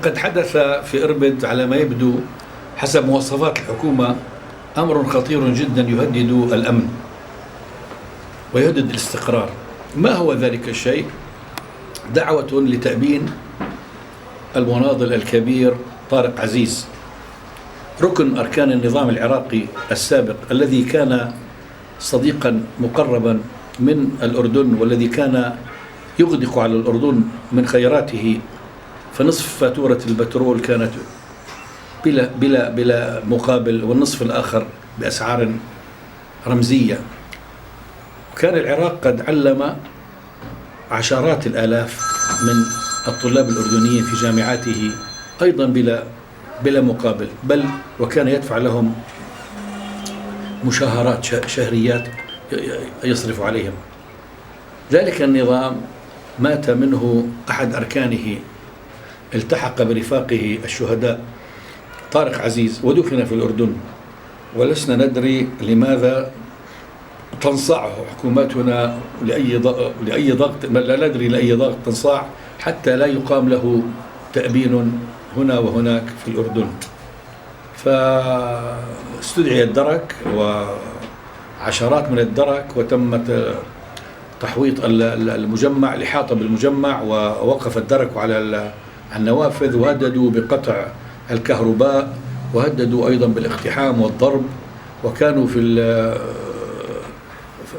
لقد حدث في إربد على ما يبدو حسب مواصفات الحكومة أمر خطير جدا يهدد الأمن ويهدد الاستقرار. ما هو ذلك الشيء؟ دعوة لتأبين المناضل الكبير طارق عزيز، ركن أركان النظام العراقي السابق، الذي كان صديقا مقربا من الأردن، والذي كان يغدق على الأردن من خيراته، فنصف فاتورة البترول كانت بلا مقابل، والنصف الآخر بأسعار رمزية. وكان العراق قد علم عشرات الآلاف من الطلاب الأردنيين في جامعاته أيضا بلا مقابل، بل وكان يدفع لهم مشاهرات شهريات يصرف عليهم. ذلك النظام مات منه أحد أركانه، التحق برفاقه الشهداء طارق عزيز ودفن في الأردن، ولسنا ندري لماذا تنصاعه حكوماتنا لأي ضغط، لا ندري لأي ضغط تنصاع حتى لا يقام له تأبين هنا وهناك في الأردن. فاستدعي الدرك وعشرات من الدرك، وتمت تحويط المجمع، الإحاطة بالمجمع، ووقف الدرك على النوافذ، وهددوا بقطع الكهرباء، وهددوا أيضا بالاقتحام والضرب. وكانوا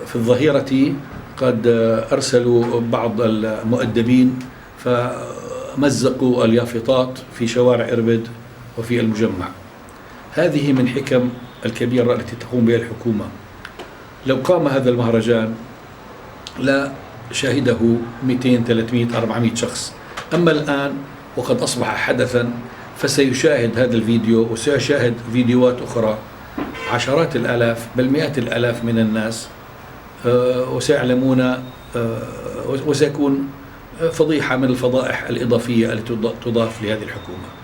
في الظهيرة قد أرسلوا بعض المؤدبين فمزقوا اليافطات في شوارع إربد وفي المجمع. هذه من حكم الكبيرة التي تقوم بها الحكومة. لو قام هذا المهرجان لا شاهده 200 300 400 شخص، أما الآن وقد أصبح حدثا فسيشاهد هذا الفيديو وسيشاهد فيديوهات أخرى عشرات الآلاف بل مئات الآلاف من الناس، وسيعلمون، وسيكون فضيحة من الفضائح الإضافية التي تضاف لهذه الحكومة.